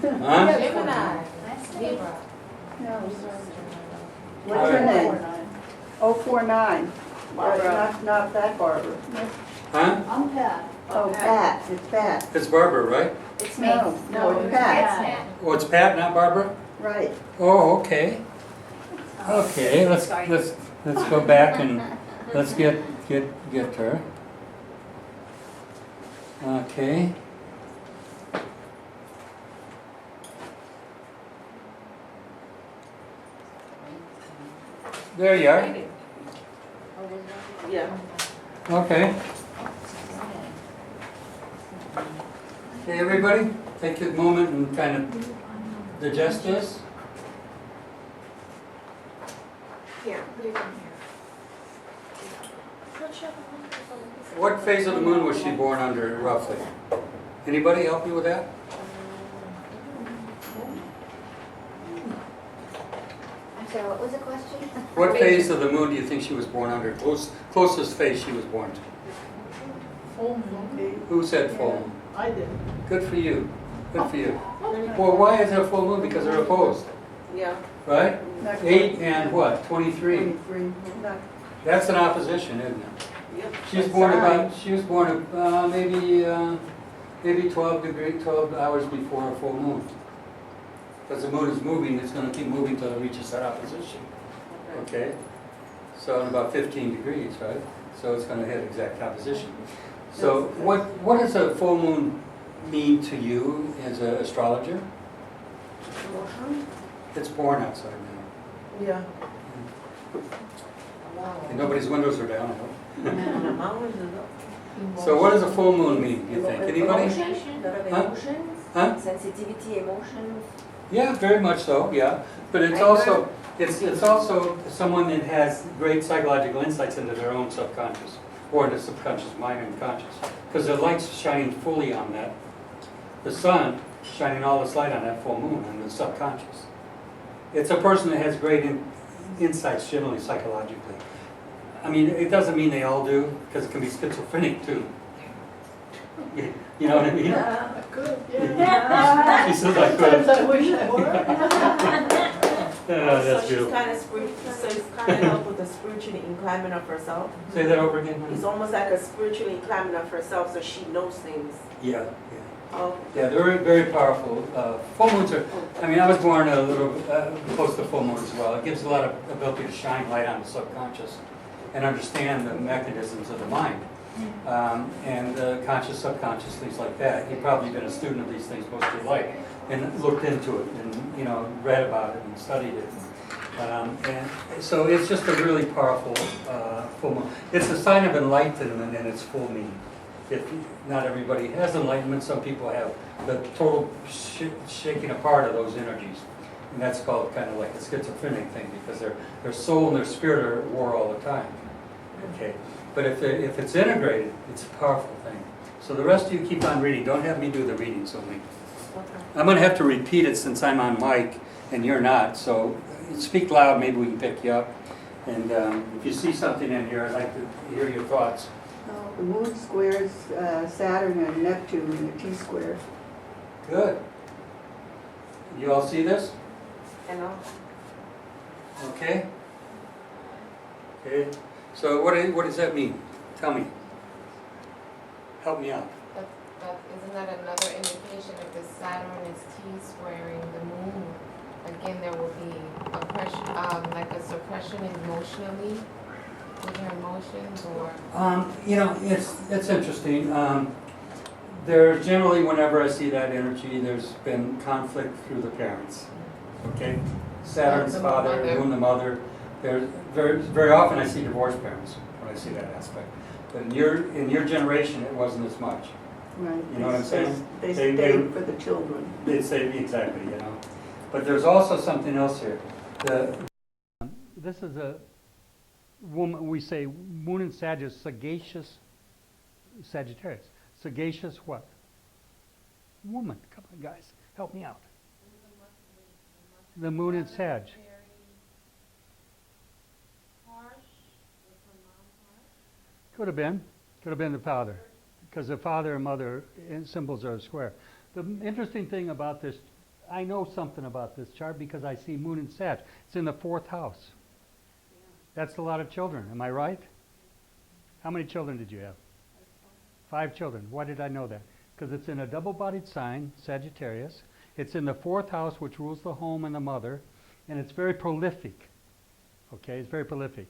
Huh? Gemini. Libra. No. What's her name? 049. Barbara. Not that Barbara. Huh? I'm Pat. Oh, Pat, it's Pat. It's Barbara, right? It's me. No, it's Pat. Oh, it's Pat, not Barbara? Right. Oh, okay. Okay, let's go back and let's get her. Okay. There you are. Yeah. Okay. Okay, everybody, take a moment and kind of digest this. Here. What phase of the moon was she born under, roughly? Anybody help me with that? I'm sorry, what was the question? What phase of the moon do you think she was born under? Closest phase she was born to? Full moon. Who said full moon? I did. Good for you. Good for you. Well, why is it a full moon? Because they're opposed, Yeah. right? 8 and what? 23. 23. Not- That's an opposition, isn't it? Yep. She was born maybe 12 hours before a full moon. Because the moon is moving, it's going to keep moving till it reaches that opposition. Okay? So in about 15 degrees, right? So it's going to hit exact opposition. So what does a full moon mean to you as an astrologer? It's born outside now. Yeah. And nobody's windows are down, I hope. So So what does a full moon mean, do you think? Anybody? Huh? Emotions? Huh? Sensitivity, emotions? Yeah, very much so, yeah. But it's also someone that has great psychological insights into their own subconscious, or the subconscious mind and conscious. Because the light's shining fully on that. The sun shining all this light on that full moon and the subconscious. It's a person that has great insights generally psychologically. I mean, it doesn't mean they all do, because it can be schizophrenic too. You know what I mean? Yeah, good, yeah. She says I could. Sometimes I wish I were. That's so she's beautiful. kind of spiritual. So it's kind of help with the spiritual inclinement of herself. Say that over again, honey. It's almost like a spiritual inclinement of herself, so she knows things. Yeah, yeah. Oh. Yeah, they're very, very powerful. Full moons are, I mean, I was born a little close to full moon as well. It gives a lot of ability to shine light on the subconscious and understand the mechanisms of the mind. And conscious, subconscious, things like that. You've probably been a student of these things most of your life and looked into it and, you know, read about it and studied it. And so it's just a really powerful full moon. It's a sign of enlightenment in its full meaning. If not everybody has enlightenment, some people have the total shaking apart of those energies. And that's called kind of like a schizophrenic thing, because their soul and their spirit are at war all the time. Okay, but if it's integrated, it's a powerful thing. So the rest of you keep on reading. Don't have me do the readings only. I'm going to have to repeat it since I'm on mic and you're not. So speak loud, maybe we can pick you up. And if you see something in here, I'd like to hear your thoughts. The moon squares Saturn and Neptune in a T-square. Good. You all see this? You know? Okay. Okay. So what does that mean? Tell me. Help me out. Isn't that another indication if the Saturn is T-squaring the moon? Again, there will be oppression, like a suppression emotionally with her emotions, or You know, it's interesting. There's generally, whenever I see that energy, there's been conflict through the parents. Okay, Saturn's The father, mother. Moon the mother. There's very often I see divorced parents when I see that aspect. But in your generation, it wasn't as much. Right. You know what I'm saying? They They- stayed for the children. They'd say exactly, you know. But there's also something else here. This is a woman, we say moon in Sagittarius, sagacious Sagittarius. Sagacious what? Woman. Come on, guys. Help me out. The moon in Sag. Could have been. Could have been the father. Because the father and mother symbols are square. The interesting thing about this I know something about this chart because I see Moon and Sag. It's in the 4th house. That's a lot of children. Am I right? How many children did you have? 5 children. Why did I know that? Because it's in a double-bodied sign, Sagittarius. It's in the 4th house, which rules the home and the mother, and it's very prolific. Okay, it's very prolific.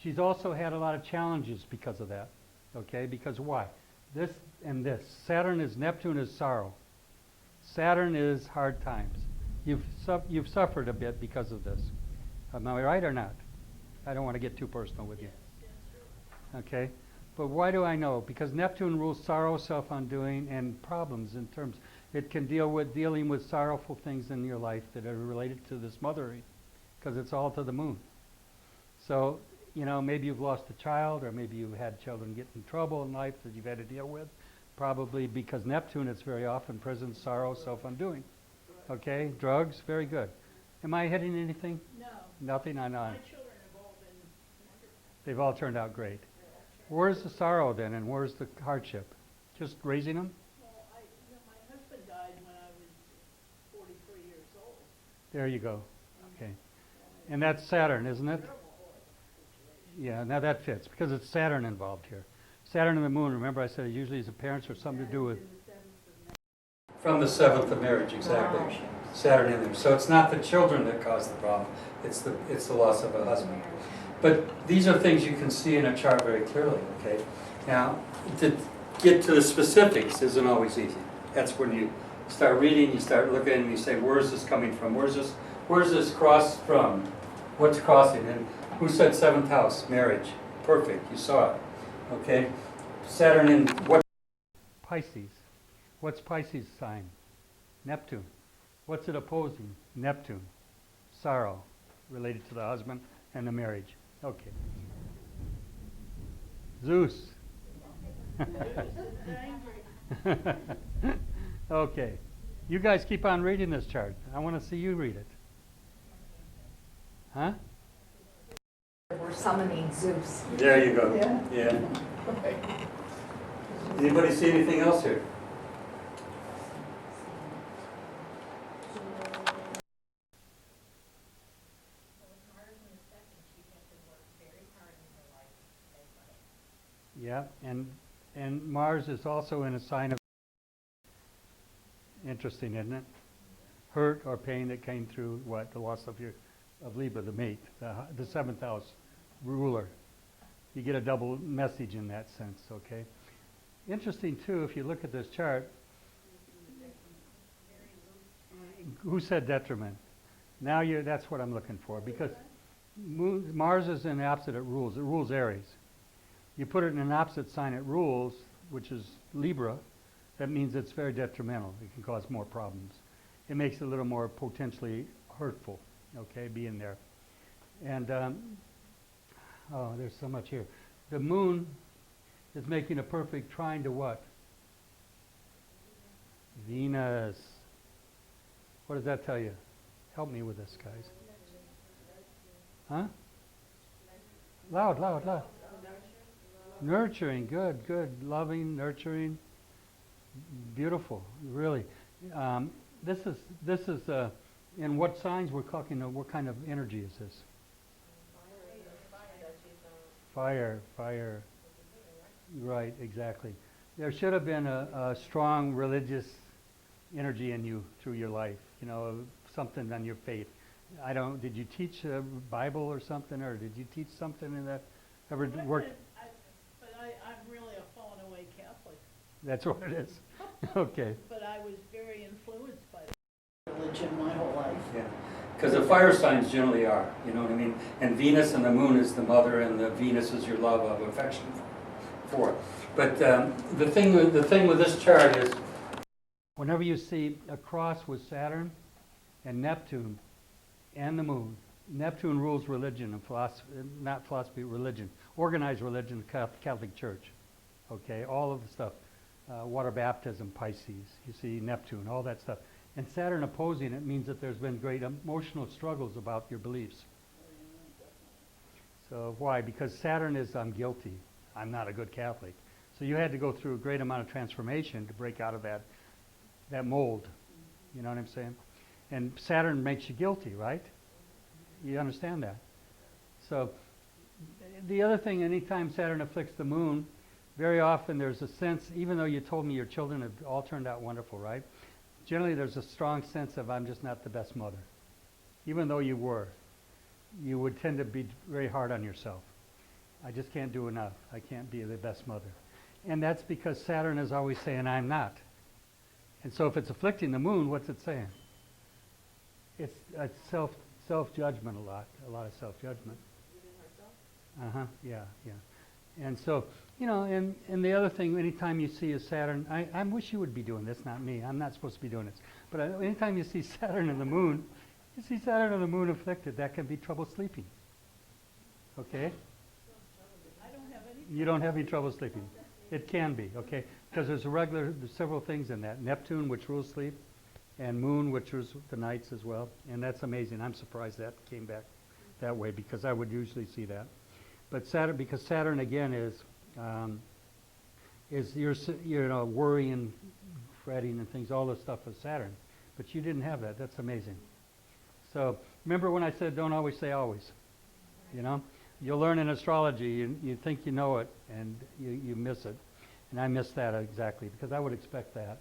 She's also had a lot of challenges because of that. Okay, because why? This and this. Saturn is, Neptune is sorrow. Saturn is hard times. You've suffered a bit because of this. Am I right or not? I don't want to get too personal with you. Okay? But why do I know? Because Neptune rules sorrow, self-undoing, and problems in terms. It can dealing with sorrowful things in your life that are related to this mothering, because it's all to the moon. So, you know, maybe you've lost a child, or maybe you've had children get in trouble in life that you've had to deal with. Probably because Neptune is very often present, sorrow, self-undoing. Okay? Drugs, very good. Am I hitting anything? No, Nothing? I know. my children have all been wonderful. They've all turned out great. Where's the sorrow then, and where's the hardship? Just raising them? Well, my husband died when I was 43 years old. There you go. Okay. And that's Saturn, isn't it? Yeah, now that fits, because it's Saturn involved here. Saturn and the moon, remember I said it usually is a parents or something to do with... From the 7th of marriage, exactly. Saturn in there. So it's not the children that cause the problem, it's the loss of a husband. But these are things you can see in a chart very clearly, okay? Now, to get to the specifics isn't always easy. That's when you start reading, you start looking, and you say, where is this coming from? Where's this cross from? What's crossing? And who said 7th house? Marriage. Perfect, you saw it. Okay? Saturn in what? Pisces. What's Pisces sign? Neptune. What's it opposing? Neptune. Sorrow, related to the husband and the marriage. Okay. Zeus. Okay. You guys keep on reading this chart. I want to see you read it. Huh? We're summoning Zeus. There you go. Yeah. Yeah. Anybody see anything else here? Yeah, and Mars is also in a sign of... Interesting, isn't it? Hurt or pain that came through what? The loss of Libra, the mate, the 7th house ruler. You get a double message in that sense, okay? Interesting too, if you look at this chart, who said detriment? Now that's what I'm looking for, because Mars is in opposite, it rules Aries. You put it in an opposite sign it rules, which is Libra, that means it's very detrimental. It can cause more problems. It makes it a little more potentially hurtful, okay, being there. And, oh, there's so much here. The moon is making a perfect trine to what? Venus. What does that tell you? Help me with this, guys. Huh? Loud, loud, loud. Nurturing, good, good. Loving, nurturing. Beautiful, really. This is in what signs we're talking of, what kind of energy is this? Fire, fire. Right, exactly. There should have been a strong religious energy in you through your life, you know, something on your faith. Did you teach a Bible or something, or did you teach something in that? Ever worked? I'm really a fallen away Catholic. That's what it is. Okay. But I was very influenced by religion my whole life. Yeah, because the fire signs generally are, you know what I mean? And Venus and the moon is the mother, and the Venus is your love of affection for. But the thing with this chart is, whenever you see a cross with Saturn and Neptune and the moon, Neptune rules religion and philosophy, not philosophy, religion, organized religion, Catholic Church. Okay, all of the stuff. Water baptism, Pisces, you see Neptune, all that stuff. And Saturn opposing it means that there's been great emotional struggles about your beliefs. So why? Because Saturn is, I'm guilty. I'm not a good Catholic. So you had to go through a great amount of transformation to break out of that mold. You know what I'm saying? And Saturn makes you guilty, right? You understand that? So the other thing, anytime Saturn afflicts the moon, very often there's a sense, even though you told me your children have all turned out wonderful, right? Generally there's a strong sense of I'm just not the best mother. Even though you were, you would tend to be very hard on yourself. I just can't do enough. I can't be the best mother. And that's because Saturn is always saying I'm not. And so if it's afflicting the moon, what's it saying? It's self-judgment a lot of self-judgment. Yeah. And so, you know, and the other thing, anytime you see a Saturn, I wish you would be doing this, not me. I'm not supposed to be doing this. But anytime you see Saturn and the moon, you see Saturn and the moon afflicted, that can be trouble sleeping. Okay? You don't have any trouble sleeping. It can be, okay? Because there's several things in that. Neptune, which rules sleep, and Moon, which rules the nights as well. And that's amazing. I'm surprised that came back that way because I would usually see that. But Saturn, because Saturn again is your worrying, fretting, and things. All the stuff of Saturn, but you didn't have that. That's amazing. So remember when I said don't always say always. You know, you'll learn in astrology. You think you know it, and you miss it. And I missed that exactly because I would expect that.